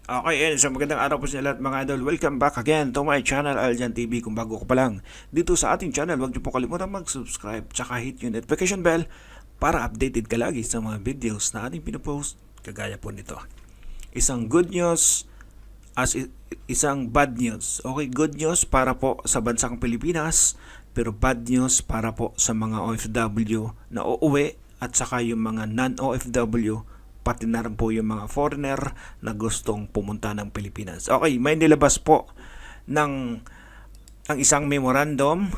Okay, so magandang araw po sa lahat mga idol. Welcome back again to my channel, Aljan TV. Kung bago ka pa lang dito sa ating channel, huwag niyo po kalimutan mag-subscribe tsaka hit yung notification bell para updated ka lagi sa mga videos na ating pinopost kagaya po nito. Isang good news isang bad news. Okay, good news para po sa bansang Pilipinas, pero bad news para po sa mga OFW na uuwi at saka yung mga non-OFW, pati na rin po yung mga foreigner na gustong pumunta ng Pilipinas. Okay, may nilabas po ng ang isang memorandum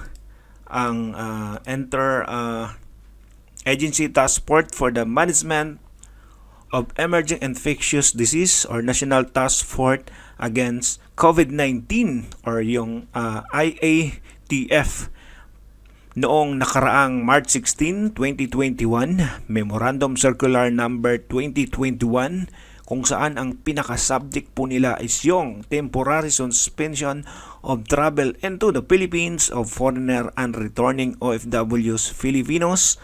ang Agency Task Force for the Management of Emerging Infectious Disease or National Task Force Against COVID-19 or yung IATF noong nakaraang March 16, 2021, Memorandum Circular Number 2021, kung saan ang pinaka-subject po nila is yung temporary suspension of travel into the Philippines of foreigner and returning OFWs Filipinos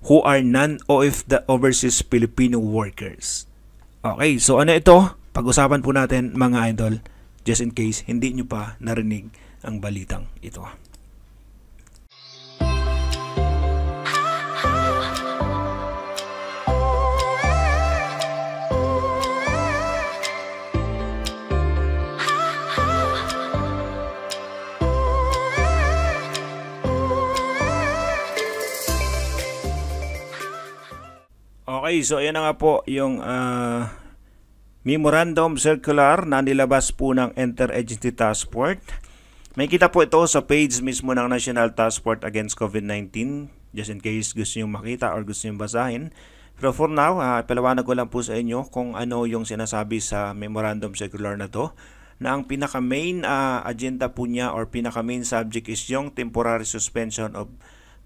who are non-overseas Filipino workers. Okay, so ano ito? Pag-usapan po natin mga idol, just in case hindi nyo pa narinig ang balitang ito. Okay, so ayan na nga po yung Memorandum Circular na nilabas po ng Interagency Task Force. May kita po ito sa page mismo ng National Task Force Against COVID-19, just in case gusto nyo makita or gusto nyo basahin. Pero for now, palawanag ko lang po sa inyo kung ano yung sinasabi sa Memorandum Circular na to, na ang pinaka-main agenda po niya or pinaka-main subject is yung temporary suspension of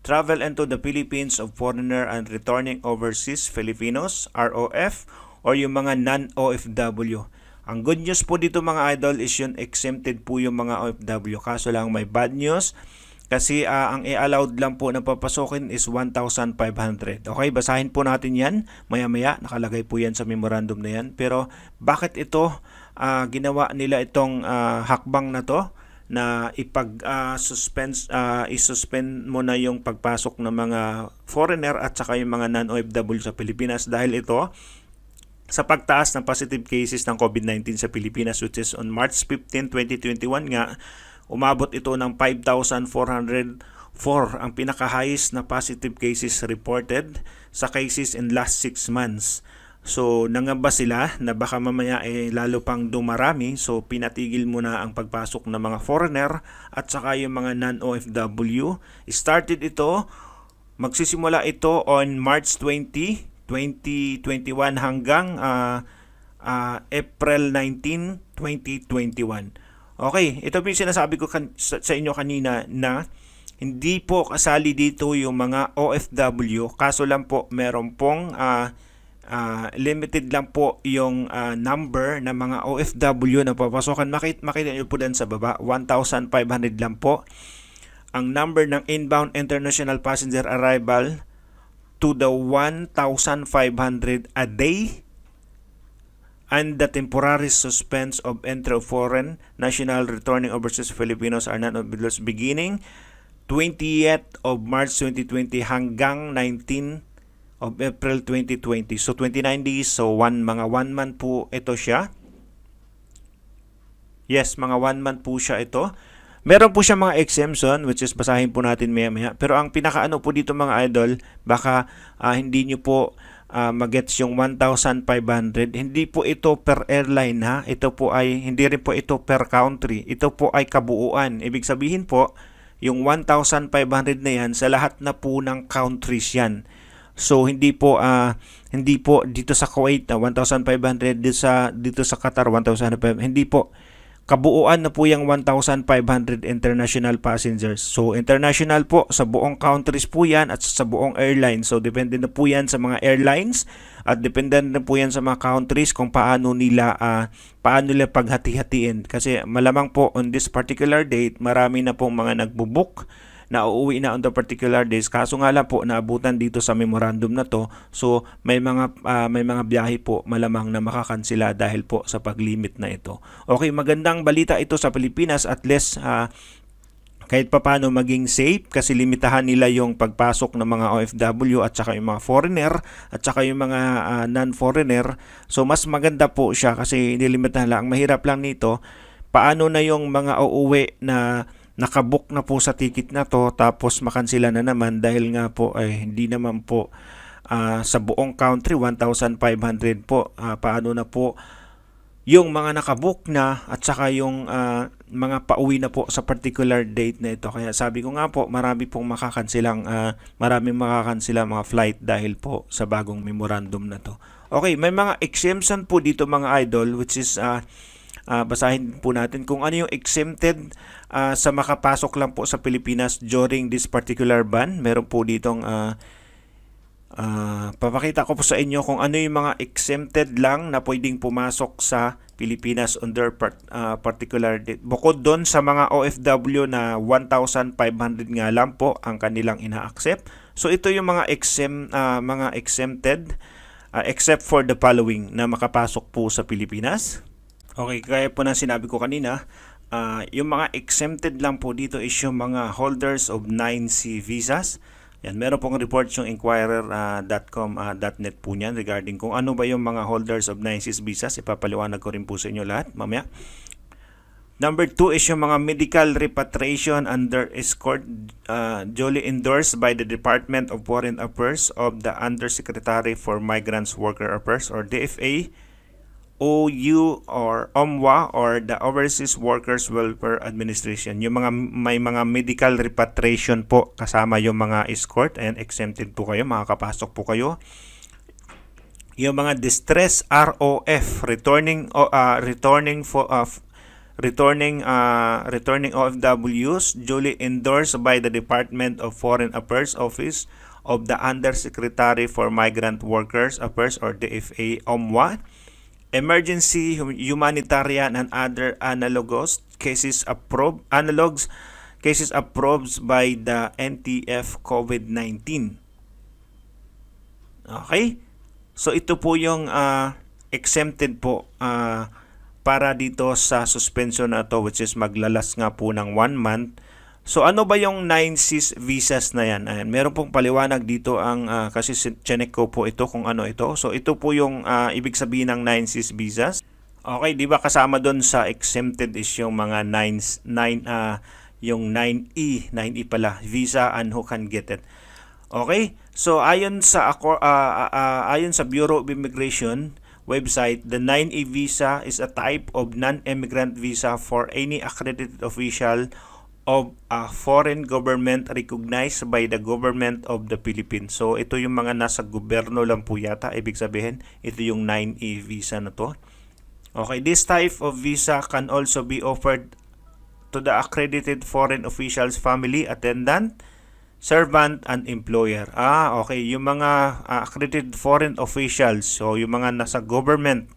travel into the Philippines of foreigner and returning overseas Filipinos, ROF, or yung mga non-OFW. Ang good news po dito mga idol is yung exempted po yung mga OFW. Kaso lang may bad news kasi ang i-allowed lang po na papasokin is 1,500. Okay, basahin po natin yan maya-maya. Nakalagay po yan sa memorandum na yan. Pero bakit ito ginawa nila itong hakbang na to? Na isuspend mo na yung pagpasok ng mga foreigner at saka yung mga non-OFW sa Pilipinas dahil ito sa pagtaas ng positive cases ng COVID-19 sa Pilipinas, which is on March 15, 2021 nga, umabot ito ng 5,404 ang pinaka-highest na positive cases reported sa cases in last 6 months. So, nangamba sila na baka mamaya lalo pang dumarami. So, pinatigil muna ang pagpasok ng mga foreigner at saka yung mga non-OFW. Started ito, magsisimula ito on March 20, 2021 hanggang April 19, 2021. Okay, ito po yung sinasabi ko sa inyo kanina na hindi po kasali dito yung mga OFW. Kaso lang po, meron pong limited lang po yung number ng mga OFW na papasokan. Makita nyo po dyan sa baba, 1,500 lang po ang number ng inbound international passenger arrival to the 1,500 a day, and the temporary suspense of entry of foreign national returning overseas Filipinos are non-OFWs beginning 20th of March 2020 hanggang 19 of April 2020. So 29 days, so mga 1 month po ito siya. Yes, mga 1 month po siya ito. Meron po siya mga exemption, which is basahin po natin maya-maya. Pero ang pinakaano po dito mga idol, baka hindi nyo po magets yung 1,500. Hindi po ito per airline ha. Ito po ay, hindi rin po ito per country. Ito po ay kabuuan. Ibig sabihin po, yung 1,500 na yan, sa lahat na po ng countries yan. So hindi po dito sa Kuwait 1,500, dito sa Qatar 1,500. Hindi po, kabuuan na po yung 1,500 international passengers. So international po sa buong countries po yan at sa buong airlines. So depende na po yan sa mga airlines at depende na po yan sa mga countries kung paano nila paghati-hatiin. Kasi malamang po on this particular date, marami na pong mga nagbubook na uuwi na on the particular days. Kaso nga lang po, naabutan dito sa memorandum na to. So may mga biyahe po malamang na makakansela dahil po sa paglimit na ito. Okay, magandang balita ito sa Pilipinas, at least kahit papano maging safe kasi limitahan nila yung pagpasok ng mga OFW at saka yung mga foreigner at saka yung mga non-foreigner. So mas maganda po siya kasi nilimitahan lang. Ang mahirap lang nito, paano na yung mga uuwi na nakabook na po sa ticket na to tapos makansela na naman dahil nga po ay hindi naman po sa buong country 1,500 po. Paano na po yung mga nakabook na at saka yung mga pauwi na po sa particular date na ito. Kaya sabi ko nga po, maraming makakansilang mga flight dahil po sa bagong memorandum na to. Okay, may mga exemption po dito mga idol, which is basahin po natin kung ano yung exempted sa makapasok lang po sa Pilipinas during this particular ban. Meron po ditong papakita ko po sa inyo kung ano yung mga exempted lang na pwedeng pumasok sa Pilipinas under particular date. Bukod doon sa mga OFW na 1,500 nga lang po ang kanilang ina-accept. So ito yung mga exempted except for the following na makapasok po sa Pilipinas. Okay, kaya po na sinabi ko kanina, yung mga exempted lang po dito is yung mga holders of 9C visas. Yan, meron pong report yung inquirer.com.net po niyan regarding kung ano ba yung mga holders of 9C visas. Ipapaliwanag ko rin po sa inyo lahat mamaya. Number 2 is yung mga medical repatriation under escort duly endorsed by the Department of Foreign Affairs of the Undersecretary for Migrants Worker Affairs or DFA, OU or OMWA or the Overseas Workers Welfare Administration. Yung may mga medical repatriation po kasama yung mga escort and exempted po kayo, makakapasok po kayo. Yung mga distress ROF, returning OFWs duly endorsed by the Department of Foreign Affairs Office of the Undersecretary for Migrant Workers Affairs or DFA, OMWA. Emergency humanitarian and other analogous cases approved by the NTF COVID-19. Okay? So ito po yung exempted po para dito sa suspension na to, which is maglalas nga po ng 1 month. So ano ba yung 9C visas na yan? Ayan, meron pong paliwanag dito kasi chinek ko po ito kung ano ito. So ito po yung ibig sabihin ng 9C visas. Okay, di ba kasama doon sa exempted is yung mga 9E pala, visa and who can get it. Okay? So ayon sa Bureau of Immigration website, the 9E visa is a type of non-immigrant visa for any accredited official of a foreign government recognized by the government of the Philippines. So ito yung mga nasa gobyerno lang po yata, ibig sabihin ito yung 9E visa na to. Okay, this type of visa can also be offered to the accredited foreign official's family, attendant, servant, and employer. Okay, yung mga accredited foreign officials, so yung mga nasa government,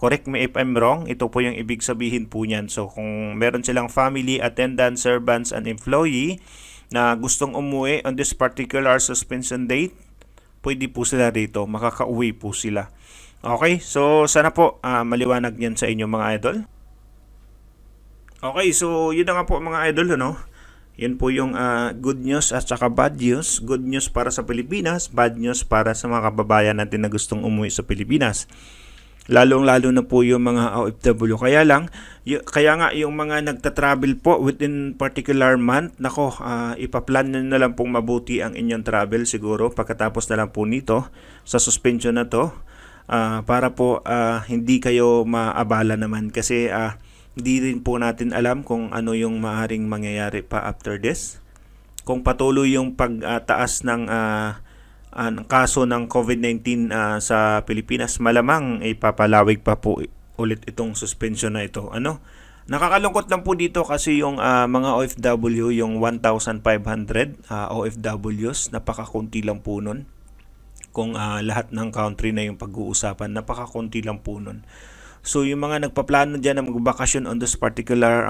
correct me if I'm wrong, ito po yung ibig sabihin po niyan. So kung meron silang family, attendant, servants, and employee na gustong umuwi on this particular suspension date, pwede po sila rito, makakauwi po sila. Okay, so sana po maliwanag yan sa inyo mga idol. Okay, so yun na nga po mga idol, ano? Yun po yung good news at saka bad news. Good news para sa Pilipinas, bad news para sa mga kababayan natin na gustong umuwi sa Pilipinas. Lalong-lalo na po yung mga OFW. Kaya nga yung mga nagta-travel po within particular month, nako, ipaplan na lang pong mabuti ang inyong travel siguro pagkatapos na lang po nito sa suspension na to, para po hindi kayo maabala naman kasi hindi rin po natin alam kung ano yung maaring mangyayari pa after this. Kung patuloy yung pagtaas ng kaso ng COVID-19 sa Pilipinas, malamang ipapalawig pa po ulit itong suspension na ito. Nakakalungkot lang po dito kasi yung mga OFW, yung 1,500 OFWs, napakakunti lang po nun. Kung lahat ng country na yung pag-uusapan, napakakunti lang po nun. So yung mga nagpaplano dyan na magbakasyon on this particular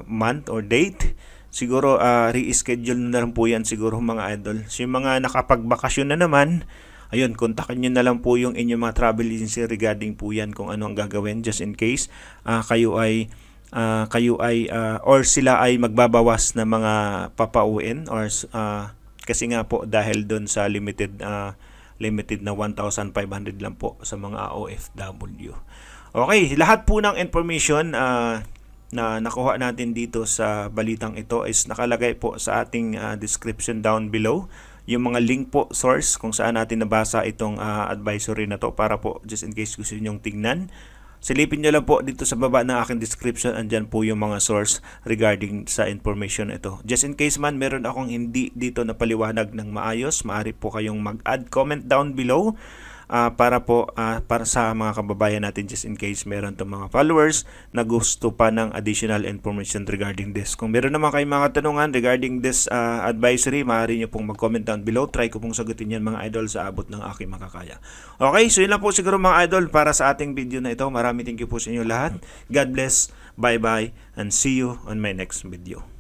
month or date, siguro re-schedule na lang po yan siguro mga idol. So yung mga nakapagbakasyon na naman, ayun, kontakin nyo na lang po yung inyong mga travel agency regarding po yan kung ano ang gagawin just in case kayo ay or sila ay magbabawas na mga papauwiin or kasi nga po dahil doon sa limited na 1,500 lang po sa mga OFW. Okay, lahat po ng information na nakuha natin dito sa balitang ito is nakalagay po sa ating description down below. Yung mga link po, source, kung saan natin nabasa itong advisory na to para po just in case gusto nyong tingnan. Silipin nyo lang po dito sa baba ng aking description, andyan po yung mga source regarding sa information ito. Just in case man meron akong hindi dito na paliwanag ng maayos, maaari po kayong mag-add comment down below para sa mga kababayan natin just in case meron itong mga followers na gusto pa ng additional information regarding this. Kung meron naman kayong mga katanungan regarding this advisory, maaari nyo pong mag-comment down below. Try ko pong sagutin yan mga idol sa abot ng aking makakaya. Okay, so yun lang po siguro mga idol para sa ating video na ito. Marami thank you po sa inyo lahat. God bless, bye bye, and see you on my next video.